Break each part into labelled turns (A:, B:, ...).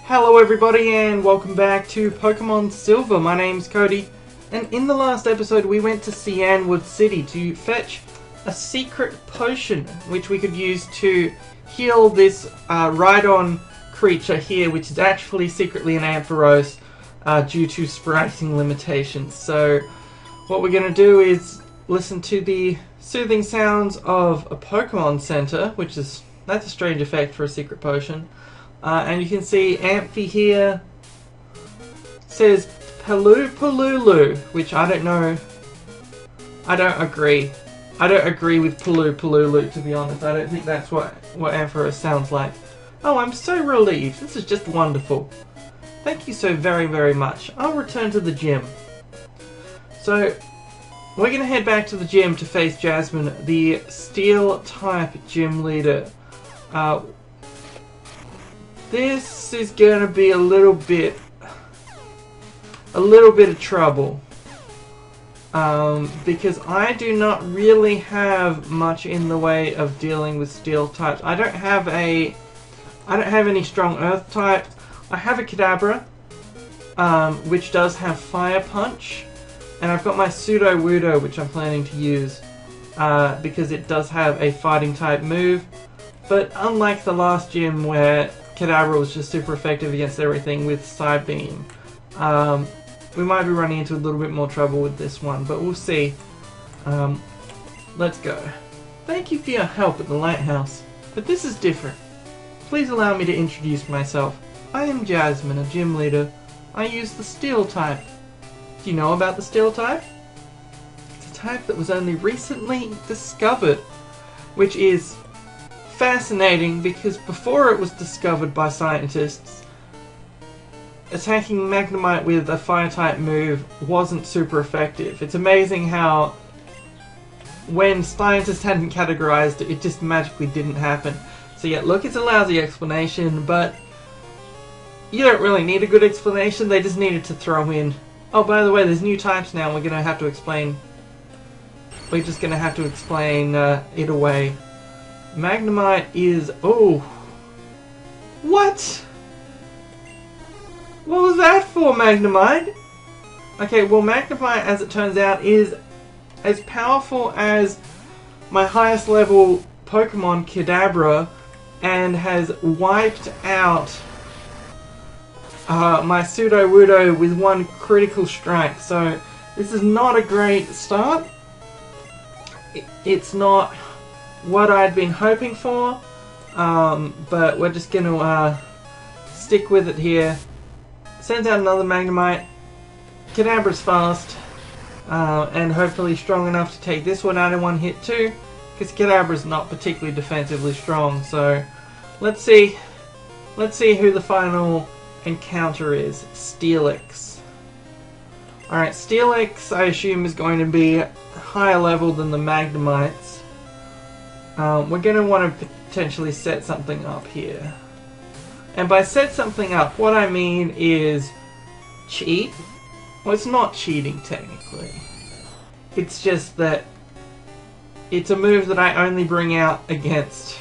A: Hello everybody and welcome back to Pokemon Silver. My name's Cody, and in the last episode we went to Cianwood City to fetch a secret potion which we could use to heal this Rhydon creature here, which is actually secretly an Ampharos due to spriting limitations. So what we're going to do is listen to the soothing sounds of a Pokemon Center, that's a strange effect for a secret potion. And you can see Amphi here says Palulu, which I don't know. I don't agree. I don't agree with Palulu, to be honest. I don't think that's what Ampharos sounds like. Oh, I'm so relieved. This is just wonderful. Thank you so very, very much. I'll return to the gym. So, we're going to head back to the gym to face Jasmine, the Steel-type gym leader. This is going to be a little bit of trouble. Because I do not really have much in the way of dealing with steel types. I don't have any strong earth types. I have a Kadabra, which does have Fire Punch, and I've got my Sudowoodo, which I'm planning to use because it does have a fighting type move. But unlike the last gym where Kadabra was just super effective against everything with Psybeam, we might be running into a little bit more trouble with this one, but we'll see. Let's go. Thank you for your help at the lighthouse, but this is different. Please allow me to introduce myself. I am Jasmine, a gym leader. I use the Steel type. Do you know about the Steel type? It's a type that was only recently discovered, which is fascinating because before it was discovered by scientists, attacking Magnemite with a fire type move wasn't super effective. It's amazing how when scientists hadn't categorized it, it just magically didn't happen. So yeah, look, it's a lousy explanation, but you don't really need a good explanation. They just needed to throw in, oh, by the way, there's new types now, we're just going to have to explain it away. Magnemite is... oh! What? What was that for, Magnemite? Okay, well, Magnemite, as it turns out, is as powerful as my highest level Pokemon, Kadabra, and has wiped out my Sudowoodo with one critical strike. So, this is not a great start. It's not what I'd been hoping for, but we're just going to stick with it here. Sends out another Magnemite. Kadabra's fast, and hopefully strong enough to take this one out in one hit too, because Kadabra's not particularly defensively strong. So let's see who the final encounter is. Steelix. Alright, Steelix I assume is going to be higher level than the Magnemites. We're going to want to potentially set something up here. And by set something up, what I mean is cheat. Well, it's not cheating technically. It's just that it's a move that I only bring out against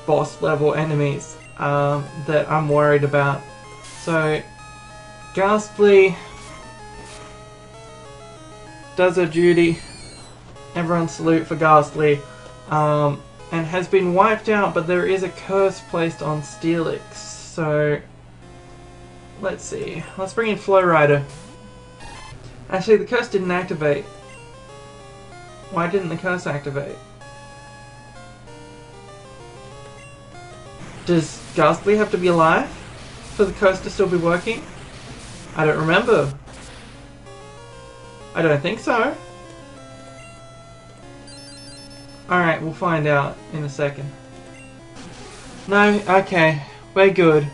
A: boss level enemies that I'm worried about. So Ghastly does her duty. Everyone salute for Ghastly. And has been wiped out, but there is a curse placed on Steelix. So let's see. Let's bring in Flowrider. Actually, the curse didn't activate. Why didn't the curse activate? Does Ghastly have to be alive for the curse to still be working? I don't remember. I don't think so. Alright, we'll find out in a second. No, okay, we're good.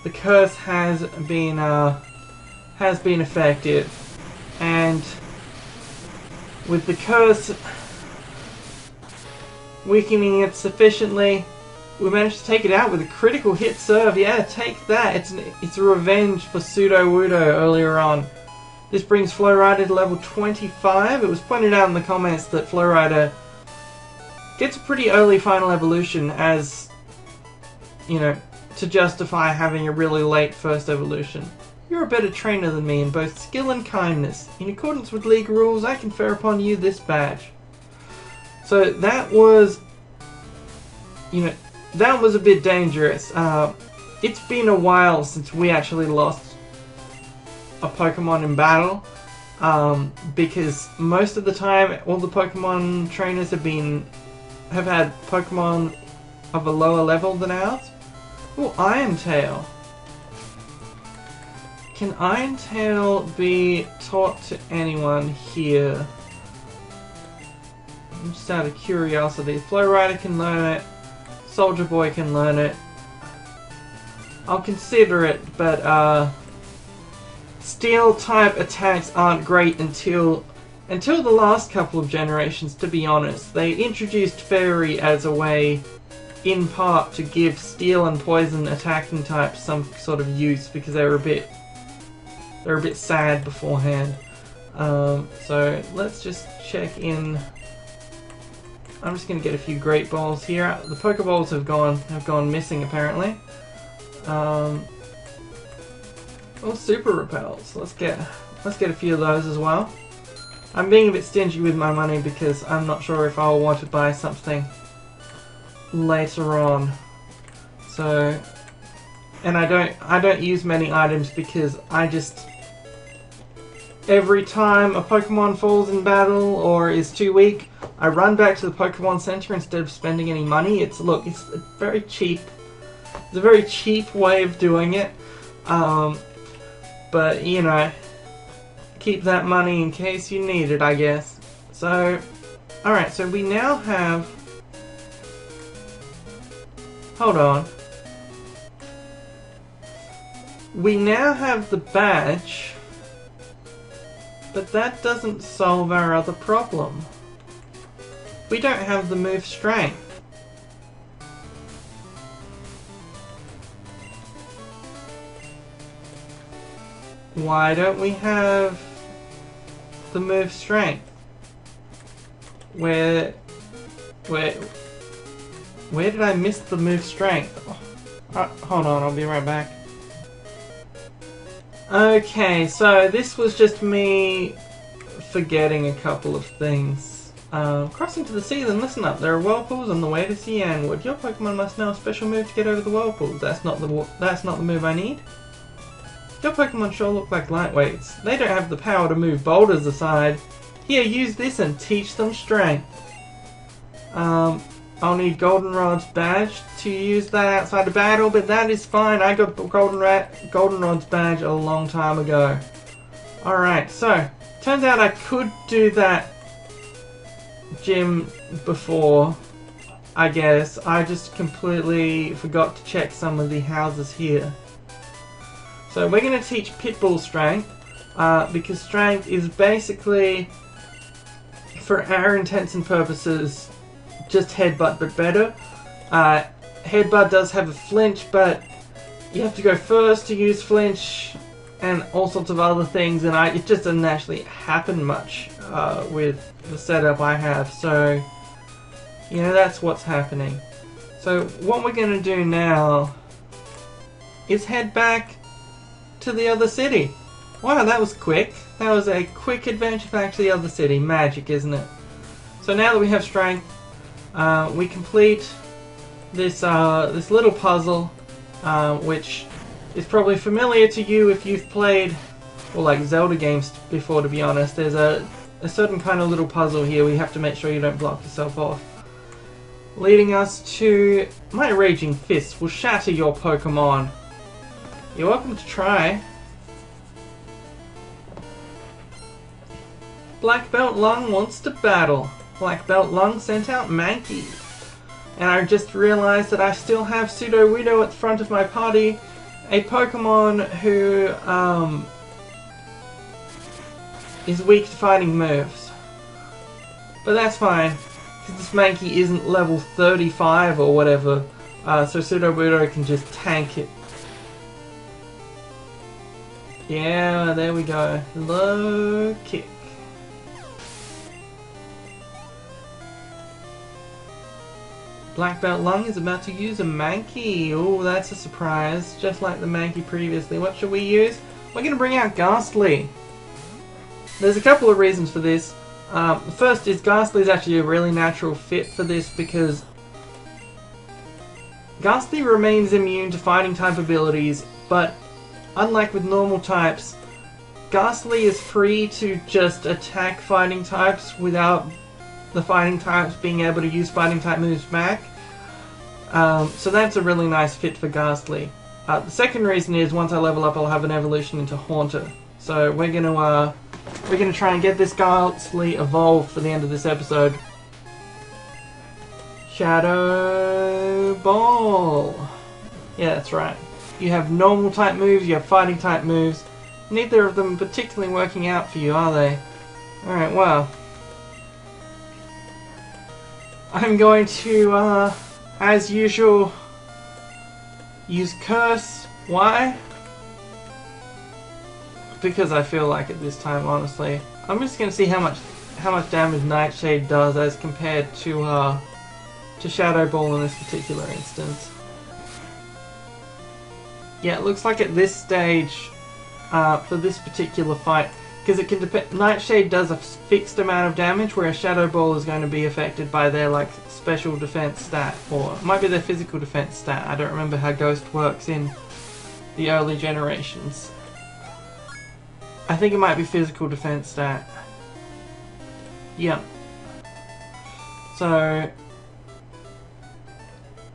A: The curse has been effective, and with the curse weakening it sufficiently, we managed to take it out with a critical hit serve. Yeah, take that. It's a revenge for Sudowoodo earlier on. This brings Flowrider to level 25. It was pointed out in the comments that Flowrider gets a pretty early final evolution as, you know, to justify having a really late first evolution. You're a better trainer than me in both skill and kindness. In accordance with league rules, I confer upon you this badge. So that was, that was a bit dangerous. It's been a while since we actually lost a Pokemon in battle. Because most of the time, all the Pokemon trainers have had Pokemon of a lower level than ours. Oh, Iron Tail. Can Iron Tail be taught to anyone here? Just out of curiosity. Flow Rider can learn it. Soldier Boy can learn it. I'll consider it, but Steel type attacks aren't great until the last couple of generations, to be honest. They introduced Fairy as a way, in part, to give Steel and Poison attacking types some sort of use, because they were a bit sad beforehand. So let's just check in. I'm just going to get a few Great Balls here. The Pokeballs have gone missing apparently. Oh, Super Repels. Let's get a few of those as well. I'm being a bit stingy with my money because I'm not sure if I'll want to buy something later on. So, and I don't use many items because every time a Pokemon falls in battle or is too weak, I run back to the Pokemon Center instead of spending any money. It's a very cheap. It's a very cheap way of doing it. But, keep that money in case you need it, I guess. So, alright, so we now have... Hold on. We now have the badge, but that doesn't solve our other problem. We don't have the move Strength. Why don't we have the move Strength? Where did I miss the move Strength? Hold on, I'll be right back. Okay, so this was just me forgetting a couple of things. Crossing to the sea, then listen up. There are whirlpools on the way to Cianwood. Your Pokemon must know a special move to get over the whirlpools. That's not the move I need. Your Pokemon sure look like lightweights. They don't have the power to move boulders aside. Here, use this and teach them strength. I'll need Goldenrod's badge to use that outside of battle, but that is fine. I got Goldenrod's badge a long time ago. Alright, so, turns out I could do that gym before, I guess. I just completely forgot to check some of the houses here. So we're going to teach Pitbull Strength, because Strength is basically, for our intents and purposes, just Headbutt, but better. Headbutt does have a flinch, but you have to go first to use flinch, and all sorts of other things, and it just doesn't actually happen much with the setup I have, so, that's what's happening. So what we're going to do now is head back to the other city. Wow, that was quick. That was a quick adventure back to the other city. Magic, isn't it? So now that we have Strength, we complete this little puzzle, which is probably familiar to you if you've played, well, like Zelda games before, to be honest. There's a certain kind of little puzzle here where you have to make sure you don't block yourself off. Leading us to my Raging Fist will shatter your Pokemon. You're welcome to try. Black Belt Lung wants to battle. Black Belt Lung sent out Mankey. And I just realized that I still have Sudowoodo at the front of my party. A Pokemon who is weak to fighting moves. But that's fine, because this Mankey isn't level 35 or whatever. So Sudowoodo can just tank it. Yeah, there we go. Low kick. Black Belt Lung is about to use a Mankey. Oh, that's a surprise. Just like the Mankey previously. What should we use? We're going to bring out Ghastly. There's a couple of reasons for this. The first is Ghastly is actually a really natural fit for this because Ghastly remains immune to fighting type abilities, but unlike with normal types, Ghastly is free to just attack fighting types without the fighting types being able to use fighting type moves back. So that's a really nice fit for Ghastly. The second reason is once I level up, I'll have an evolution into Haunter. So we're gonna try and get this Ghastly evolved for the end of this episode. Shadow Ball. Yeah, that's right. You have normal type moves, you have fighting type moves. Neither of them particularly working out for you, are they? Alright, well. I'm going to, as usual, use Curse. Why? Because I feel like it this time, honestly. I'm just going to see how much damage Nightshade does as compared to Shadow Ball in this particular instance. Yeah, it looks like at this stage, for this particular fight, because it can depend. Nightshade does a fixed amount of damage, whereas Shadow Ball is going to be affected by their like special defense stat, or it might be their physical defense stat. I don't remember how Ghost works in the early generations. I think it might be physical defense stat. Yeah. So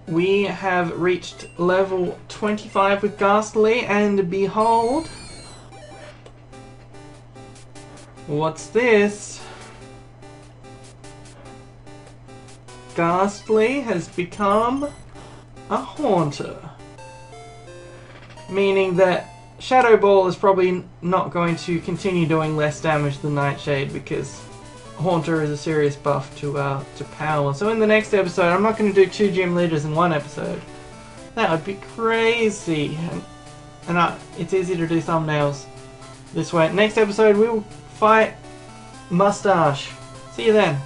A: we have reached level 25 with Ghastly, and behold, what's this? Ghastly has become a Haunter. Meaning that Shadow Ball is probably not going to continue doing less damage than Nightshade because Haunter is a serious buff to power. So in the next episode, I'm not going to do 2 gym leaders in one episode. That would be crazy. And it's easy to do thumbnails this way. Next episode, we will fight Mustache. See you then.